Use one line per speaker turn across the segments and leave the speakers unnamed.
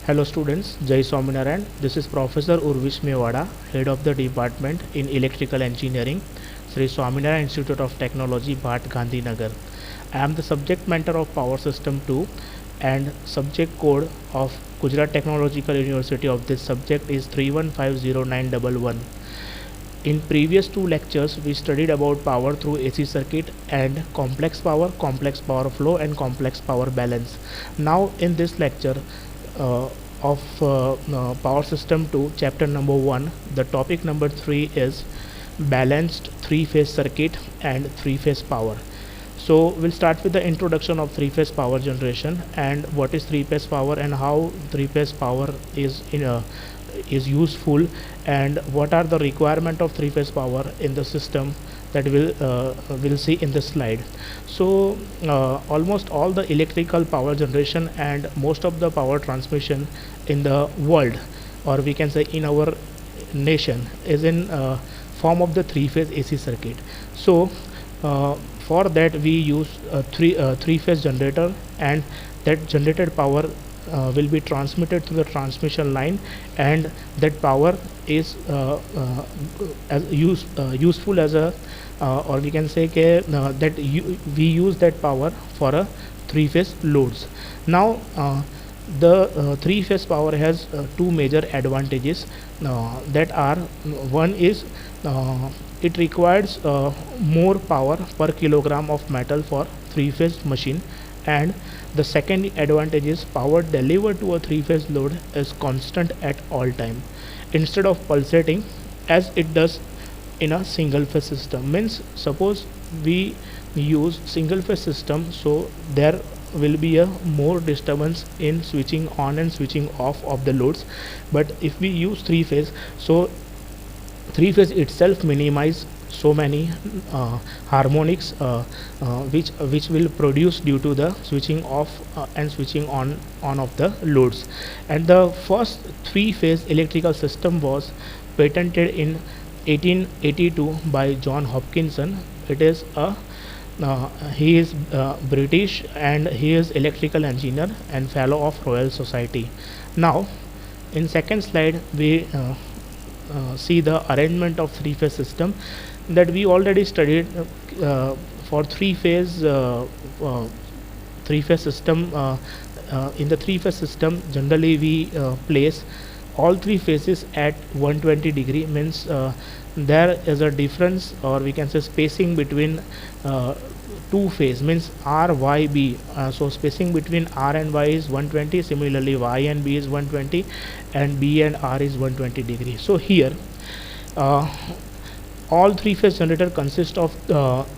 Hello students, Jai Swaminarayan. This is Professor Urvish Mewada, Head of the Department in Electrical Engineering, Sri Swaminarayan Institute of Technology, Bhat Gandhinagar. I am the subject matter of Power System 2 and subject code of Gujarat Technological University of this subject is 3150911. In previous two lectures, we studied about power through AC circuit and complex power flow and complex power balance. Now in this lecture uh, of power system 2 chapter number 1, the topic number 3 is balanced three phase circuit and three phase power. So we'll start with the introduction of three phase power generation and what is three phase power and how three phase power is useful and what are the requirement of three phase power in the system that we'll see in this slide. So almost all the electrical power generation and most of the power transmission in the world, or we can say in our nation, is in form of the three phase AC circuit. So for that we use three phase generator, and that generated power will be transmitted to the transmission line, and that power is useful as a or we can say that we use that power for a three phase loads. Now the three phase power has two major advantages that are, one is it requires more power per kilogram of metal for three phase machine, and the second advantage is power delivered to a three phase load is constant at all time instead of pulsating as it does in a single phase system. Means suppose we use single phase system, so there will be a more disturbance in switching on and switching off of the loads, but if we use three phase, so three phase itself minimize so many harmonics which will produce due to the switching off and switching on of the loads. And the first three phase electrical system was patented in 1882 by John Hopkinson. It is a he is British and he is electrical engineer and fellow of Royal Society. Now in second slide we see the arrangement of three phase system that we already studied. For three phase system, in the three phase system generally we place all three phases at 120 degree, means there is a difference, or we can say spacing between two phase, means R Y B. So spacing between R and Y is 120, similarly Y and B is 120 and B and R is 120 degree. So here all three phase generator consist of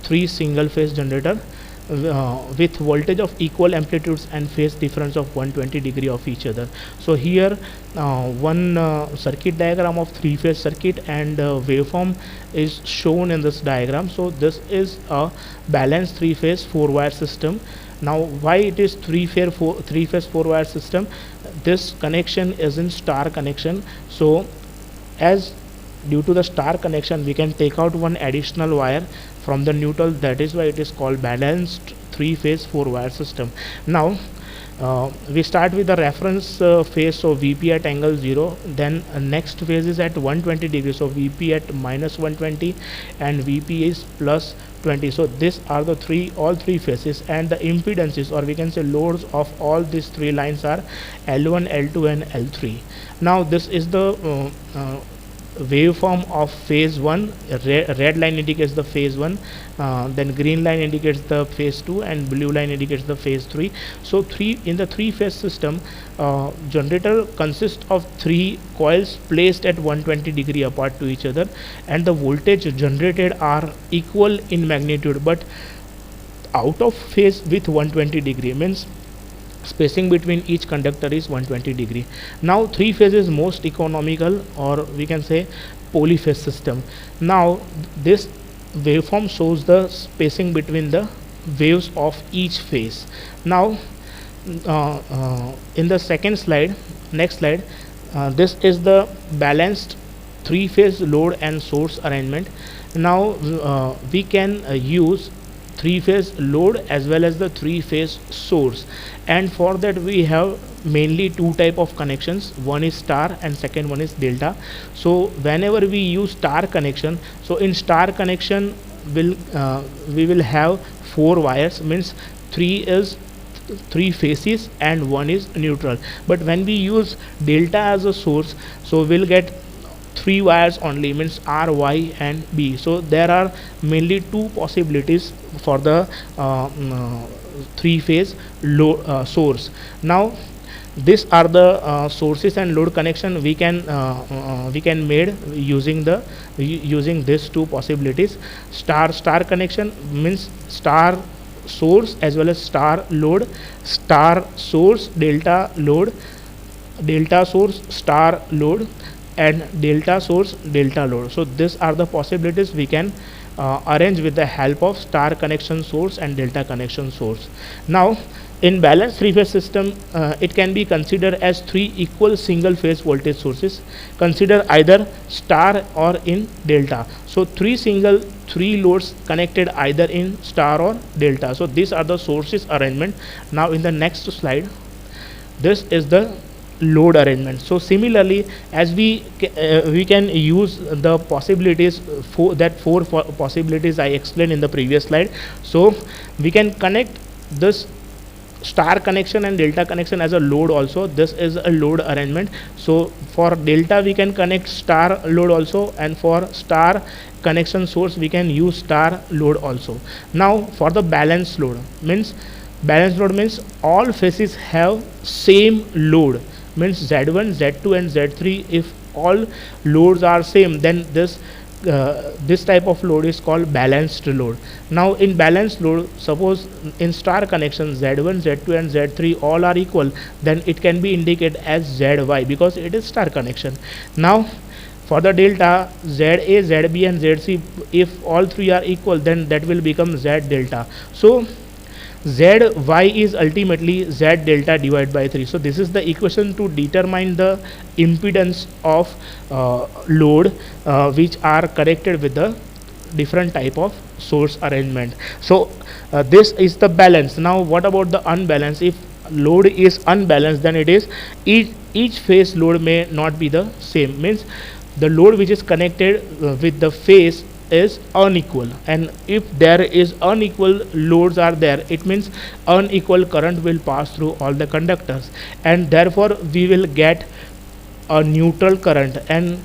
three single phase generator with voltage of equal amplitudes and phase difference of 120 degree of each other. So here one circuit diagram of three phase circuit and waveform is shown in this diagram. So this is a balanced three phase four wire system. Now why it is three phase four wire system? This connection is in star connection, so as due to the star connection we can take out one additional wire from the neutral, that is why it is called balanced three phase four wire system. Now we start with the reference phase, so VP at angle 0, then next phase is at 120 degrees, so VP at minus 120 and VP is plus 20. So these are the all three phases, and the impedances, or we can say loads, of all these three lines are L1, L2 and L3. Now this is the waveform of phase 1. Red line indicates the phase 1, then green line indicates the phase 2 and blue line indicates the phase 3. So in the three phase system, generator consists of three coils placed at 120 degree apart to each other, and the voltage generated are equal in magnitude but out of phase with 120 degree, means spacing between each conductor is 120 degree. Now three phase is most economical, or we can say polyphase system. Now this waveform shows the spacing between the waves of each phase. Now in the second slide, next slide, this is the balanced three phase load and source arrangement. Now we can use three phase load as well as the three phase source, and for that we have mainly two type of connections. One is star and second one is delta. So whenever we use star connection, so in star connection will we will have four wires, means three phases and one is neutral. But when we use delta as a source, so we'll get three wires only, means R, Y and B. So there are mainly two possibilities for the three phase load source. Now these are the sources and load connection we can made using these two possibilities. Star connection means star source as well as star load, star source delta load, delta source star load, and delta source delta load. So these are the possibilities we can arrange with the help of star connection source and delta connection source. Now in balanced three phase system, it can be considered as three equal single phase voltage sources. Consider either star or in delta. So three loads connected either in star or delta. So these are the sources arrangement. Now in the next slide, this is the load arrangement. So similarly, as we can use the possibilities for that four possibilities I explained in the previous slide. So we can connect this star connection and delta connection as a load also. This is a load arrangement. So for delta we can connect star load also, and for star connection source we can use star load also. Now for the balanced load means all phases have same load, means Z1, Z2 and Z3. If all loads are same, then this type of load is called balanced load. Now in balanced load, suppose in star connection Z1, Z2 and Z3 all are equal, then it can be indicated as ZY because it is star connection. Now for the delta, ZA, ZB and ZC, if all three are equal, then that will become Z delta. So ZY is ultimately Z delta divided by 3. So this is the equation to determine the impedance of load which are connected with the different type of source arrangement. So this is the balance. Now what about the unbalanced? If load is unbalanced, then it is each phase load may not be the same, means the load which is connected with the phase is unequal, and if there is unequal loads are there, it means unequal current will pass through all the conductors, and therefore we will get a neutral current. And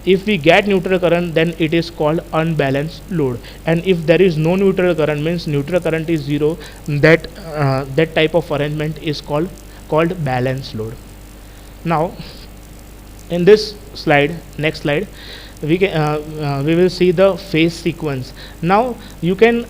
if we get neutral current, then it is called unbalanced load. And if there is no neutral current, means neutral current is zero, that type of arrangement is called balanced load. Now in this slide, next slide, we will see the phase sequence. Now you can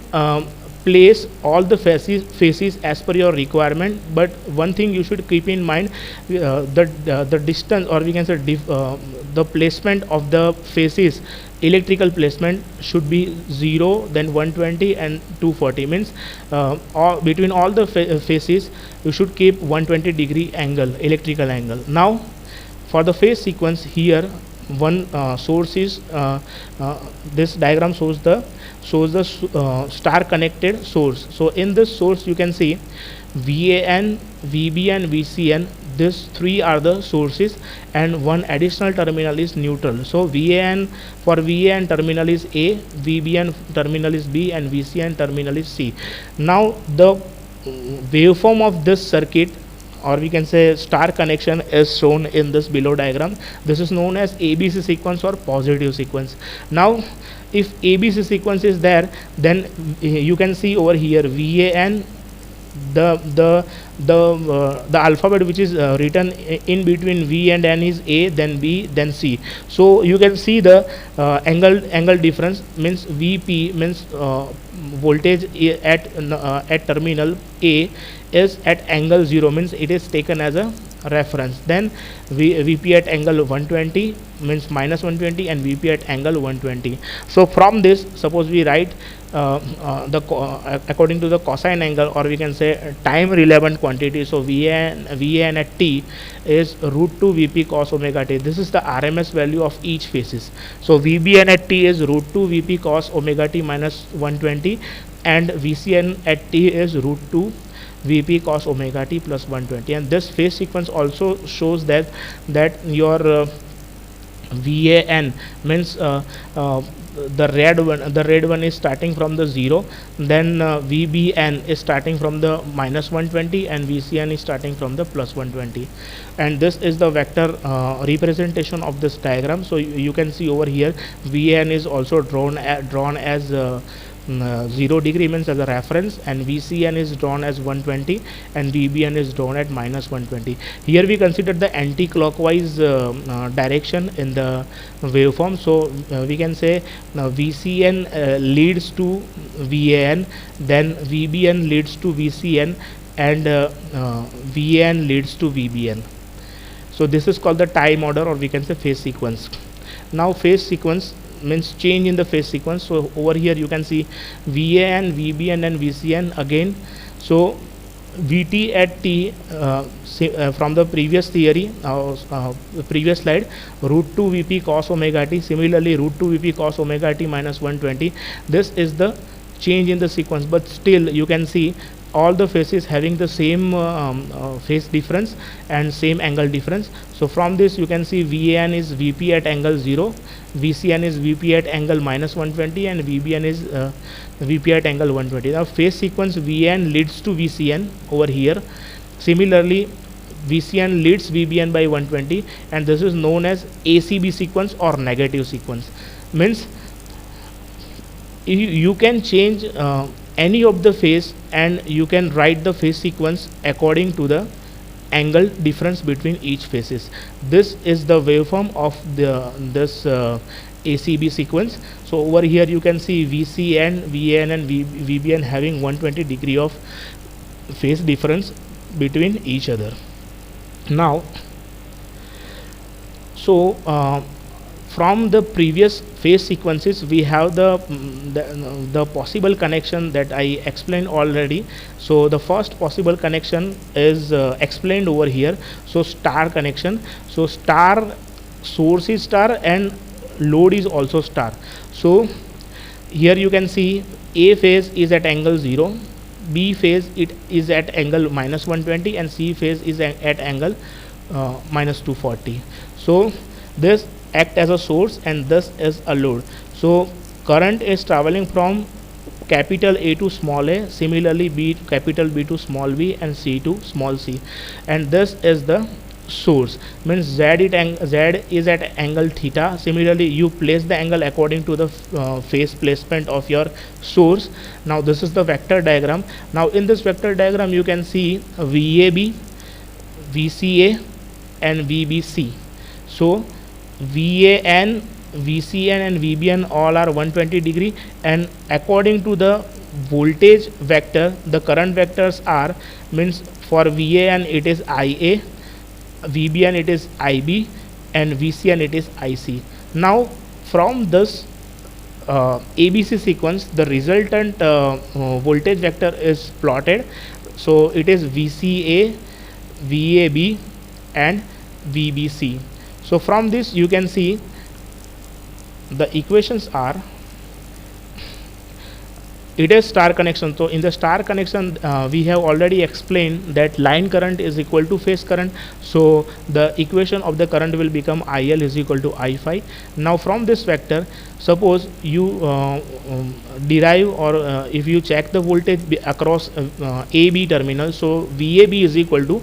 place all the phases as per your requirement, but one thing you should keep in mind, the distance, or we can say the placement of the phases, electrical placement should be 0, then 120 and 240, means between all the phases you should keep 120 degree angle, electrical angle. Now for the phase sequence, here one source is this diagram shows the star connected source. So in this source you can see VAN, VB and VCN. These three are the sources, and one additional terminal is neutral. So VAN, for VAN terminal is A, VBN terminal is B, and VCN terminal is C. Now the waveform of this circuit, or we can say star connection, is shown in this below diagram. This is known as ABC sequence or positive sequence. Now if ABC sequence is there, then you can see over here VAN, the alphabet which is written in between V and N is A, then B, then C. So you can see the angle difference, means VP means voltage at terminal A is at angle 0, means it is taken as a reference. Then VP at angle 120 means minus 120, and VP at angle 120. So from this, suppose we write according to the cosine angle, or we can say time relevant quantity. So VAN at T is √2 VP cos omega T. This is the RMS value of each phases. So VBN at T is √2 VP cos omega T minus 120, and VCN at T is √2 VP cos omega t plus 120. And this phase sequence also shows that your VAN means the red one is starting from the 0, then VBN is starting from the minus 120, and VCN is starting from the plus 120. And this is the vector representation of this diagram. So you can see over here VAN is also drawn as 0 degree, means as a reference, and VCN is drawn as 120, and VBN is drawn at minus 120. Here we consider the anti-clockwise direction in the waveform. So we can say VCN leads to VAN, then VBN leads to VCN, and VAN leads to VBN. So this is called the time order, or we can say phase sequence. Now phase sequence means change in the phase sequence. So over here you can see VAN, VBN and VCN again. So VT at T from the previous theory, the previous slide, root 2 VP cos omega t. Similarly, root 2 VP cos omega t minus 120. This is the change in the sequence, but still you can see all the phases having the same phase difference and same angle difference. So from this you can see VAN is VP at angle 0, VCN is VP at angle minus 120, and VBN is VP at angle 120. Now phase sequence VAN leads to VCN over here. Similarly, VCN leads VBN by 120, and this is known as ACB sequence or negative sequence. Means you can change any of the phase, and you can write the phase sequence according to the angle difference between each phases. This is the waveform of this ACB sequence. So over here you can see VCN, VAN and VBN having 120 degree of phase difference between each other. Now, so from the previous phase sequences we have the possible connection that I explained already. So the first possible connection is explained over here. So star connection. So star, source is star and load is also star. So here you can see A phase is at angle 0, B phase it is at angle minus 120, and C phase is at angle minus 240. So this act as a source and this is a load. So current is traveling from capital A to small a, similarly capital B to small b, and C to small c, and this is the source. Means Z is at angle theta. Similarly you place the angle according to the phase placement of your source. Now this is the vector diagram. Now in this vector diagram you can see VAB, VCA and VBC. So VAN, VCN and VBN all are 120 degree, and according to the voltage vector the current vectors are, means for VAN it is IA, VBN it is IB, and VCN it is IC. Now from this ABC sequence the resultant voltage vector is plotted. So it is VCA, VAB and VBC. So from this you can see the equations are, it is star connection. So in the star connection we have already explained that line current is equal to phase current. So the equation of the current will become IL is equal to I phi. Now from this vector, suppose you derive or if you check the voltage across AB terminal, so VAB is equal to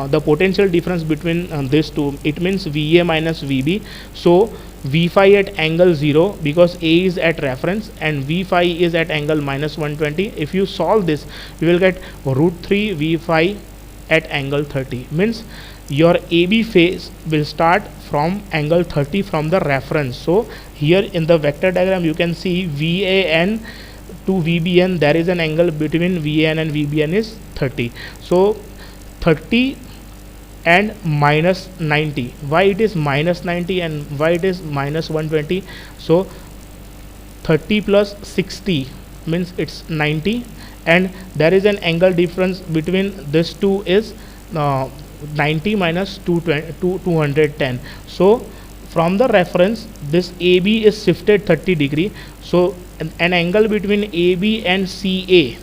the potential difference between these two. It means VA minus VB. So V phi at angle 0, because A is at reference and V phi is at angle minus 120. If you solve this you will get root 3 V phi at angle 30. Means your AB phase will start from angle 30 from the reference. So here in the vector diagram you can see VAN to VBN, there is an angle between VAN and VBN is 30. So 30 and minus 90. Why it is minus 90 and why it is minus 120? So 30 plus 60 means it's 90, and there is an angle difference between this two is 90 minus 210. So from the reference this AB is shifted 30 degree. So an angle between AB and CA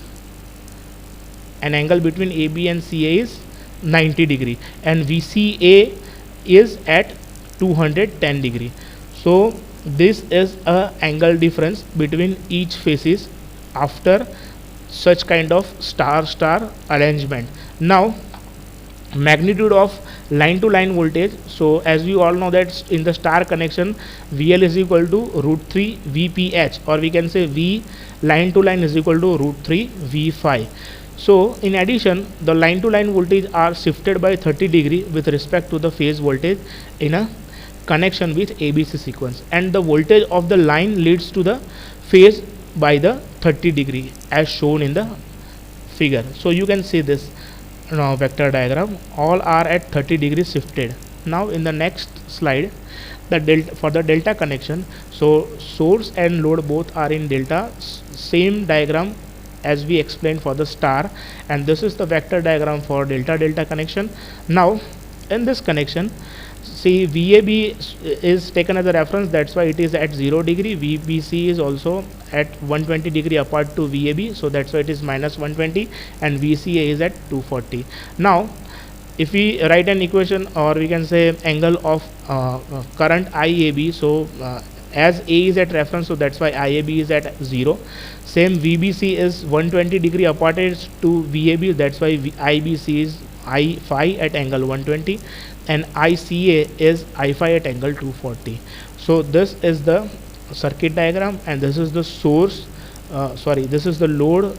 and angle between AB and CA is 90 degree, and VCA is at 210 degree. So this is a angle difference between each faces after such kind of star star arrangement. Now magnitude of line to line voltage, so as we all know that in the star connection VL is equal to root 3 VPH, or we can say V line to line is equal to root 3 V phi. So in addition, the line to line voltage are shifted by 30 degree with respect to the phase voltage in a connection with ABC sequence, and the voltage of the line leads to the phase by the 30 degree as shown in the figure. So you can see this vector diagram, all are at 30 degrees shifted. Now in the next slide, the delta, for the delta connection, so source and load both are in delta, same diagram as we explained for the star, and this is the vector diagram for delta delta connection. Now in this connection, see VAB is taken as a reference, that's why it is at 0 degree. VBC is also at 120 degree apart to VAB, so that's why it is minus 120, and VCA is at 240. Now if we write an equation, or we can say angle of current IAB, so as A is at reference, so that's why IAB is at 0. Same VBC is 120 degree apart to VAB, that's why IBC is I phi at angle 120, and ICA is I phi at angle 240. So this is the circuit diagram, and this is the source, this is the load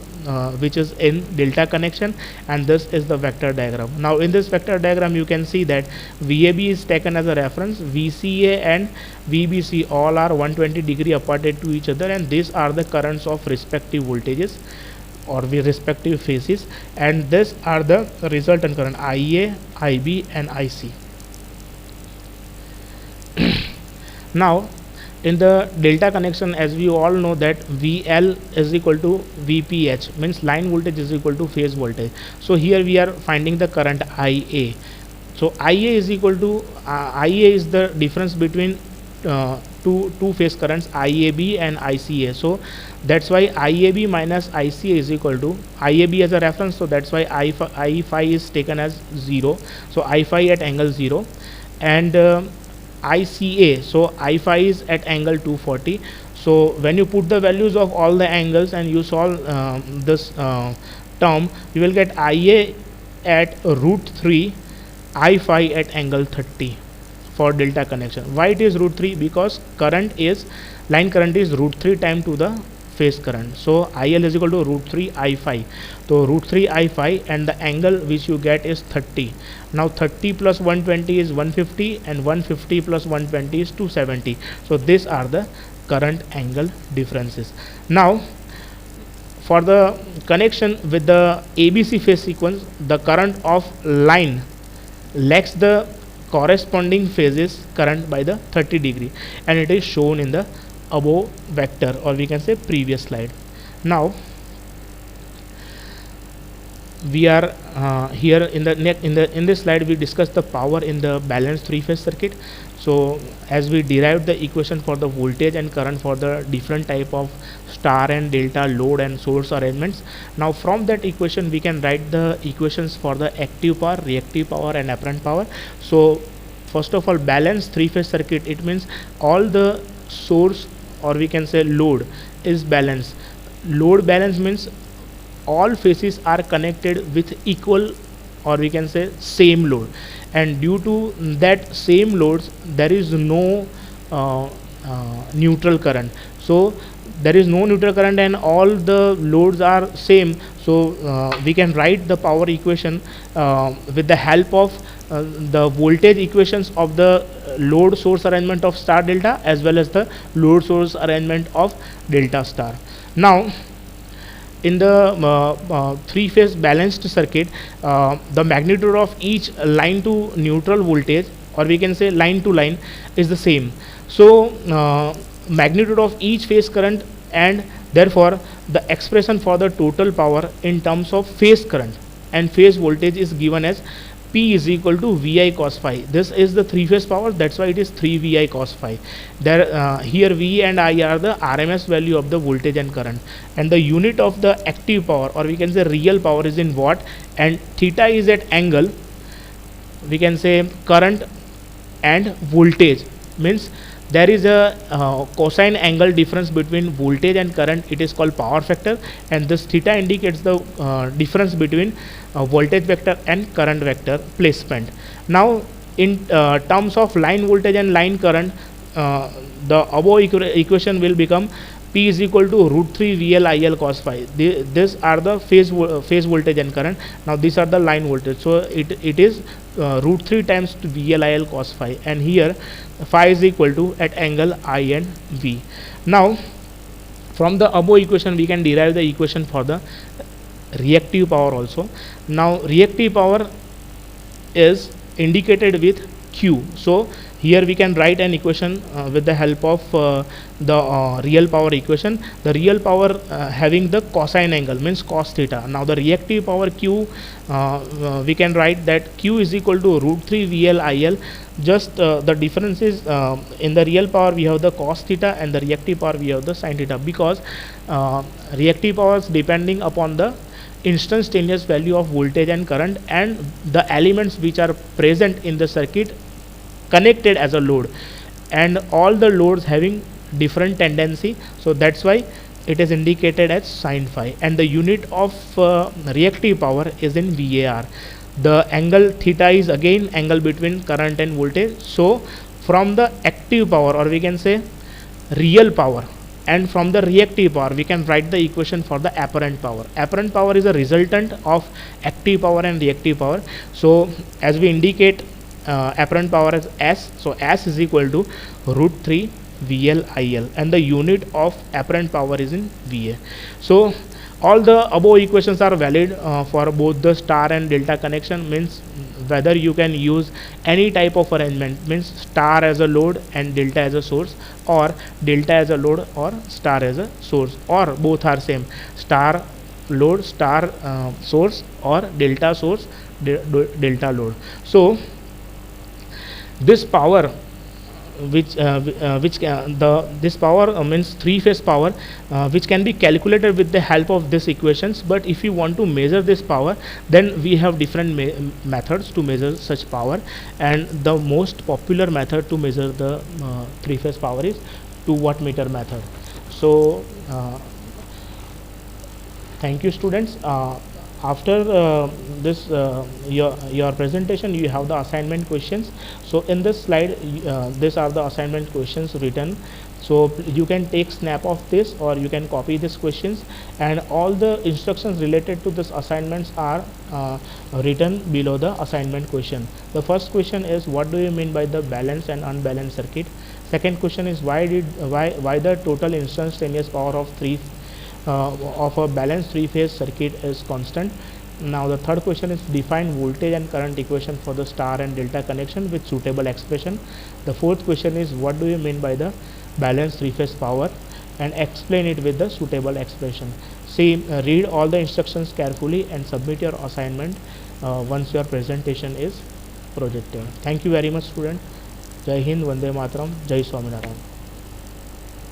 which is in delta connection, and this is the vector diagram. Now in this vector diagram you can see that VAB is taken as a reference, VCA and VBC all are 120 degree apart to each other, and these are the currents of respective voltages or the respective phases, and these are the resultant current IA, IB and IC. Now in the delta connection, as we all know that VL is equal to VPH, means line voltage is equal to phase voltage. So here we are finding the current IA. So IA is equal to IA is the difference between two phase currents IAB and ICA. So that's why IAB minus ICA is equal to IAB as a reference, so that's why I phi is taken as 0, so I phi at angle 0, and ICA, so I phi is at angle 240. So when you put the values of all the angles and you solve this term, you will get IA at root 3 I phi at angle 30 for delta connection. Why it is root 3? Because current is, line current is root 3 time to the phase current. So IL is equal to root 3 I phi. So root 3 I phi, and the angle which you get is 30. Now 30 plus 120 is 150, and 150 plus 120 is 270. So these are the current angle differences. Now for the connection with the ABC phase sequence, the current of line lags the corresponding phases current by the 30 degree, and it is shown in the above vector, or we can say previous slide. Now we are here in this slide we discussed the power in the balanced three-phase circuit. So as we derived the equation for the voltage and current for the different type of star and delta load and source arrangements, now from that equation we can write the equations for the active power, reactive power and apparent power. So first of all, balanced three-phase circuit, it means all the source, or we can say load, is balanced. Load balance means all phases are connected with equal, or we can say same load, and due to that same loads there is no neutral current. So there is no neutral current and all the loads are same, so we can write the power equation with the help of the voltage equations of the load source arrangement of star delta as well as the load source arrangement of delta star. Now in the three-phase balanced circuit, the magnitude of each line to neutral voltage, or we can say line to line, is the same. So magnitude of each phase current, and therefore the expression for the total power in terms of phase current and phase voltage is given as P is equal to VI cos phi. This is the three phase power, that's why it is 3 VI cos phi. There here V and I are the RMS value of the voltage and current, and the unit of the active power, or we can say real power, is in watt, and theta is at angle, we can say current and voltage, means there is a cosine angle difference between voltage and current, it is called power factor, and this theta indicates the difference between voltage vector and current vector placement. Now in terms of line voltage and line current, the above equation will become P is equal to root 3 VL IL cos phi. These are the phase voltage and current. Now these are the line voltage. So it is root 3 times VL IL cos phi, and here phi is equal to at angle I and V. Now from the above equation we can derive the equation for the reactive power also. Now reactive power is indicated with Q. So here we can write an equation with the help of the real power equation. The real power having the cosine angle, means cos theta. Now the reactive power Q, we can write that Q is equal to root 3 VL IL. Just the difference is in the real power we have the cos theta, and the reactive power we have the sin theta, because reactive power is depending upon the instantaneous value of voltage and current and the elements which are present in the circuit connected as a load, and all the loads having different tendency, so that's why it is indicated as sin phi, and the unit of reactive power is in VAR. The angle theta is again angle between current and voltage. So from the active power, or we can say real power, and from the reactive power we can write the equation for the apparent power. Apparent power is a resultant of active power and reactive power. So as we indicate apparent power as S, so S is equal to root 3 VL IL, and the unit of apparent power is in VA. So all the above equations are valid for both the star and delta connection, means whether you can use any type of arrangement, means star as a load and delta as a source, or delta as a load or star as a source, or both are same, star load, star source, or delta source, delta load. So this power this power means three phase power which can be calculated with the help of these equations. But if you want to measure this power, then we have different methods to measure such power, and the most popular method to measure the three phase power is 2 wattmeter method. So thank you students. After this your presentation, you have the assignment questions. So in this slide these are the assignment questions written, so you can take snap of this or you can copy these questions, and all the instructions related to this assignments are written below the assignment question. The first question is, what do you mean by the balanced and unbalanced circuit? Second question is, why the total instantaneous power of a balanced three-phase circuit is constant. Now the third question is, define voltage and current equation for the star and delta connection with suitable expression. The fourth question is, what do you mean by the balanced three-phase power, and explain it with the suitable expression. See, read all the instructions carefully and submit your assignment once your presentation is projected. Thank you very much student. Jai Hind, Vande Mataram, Jai Swaminarayan.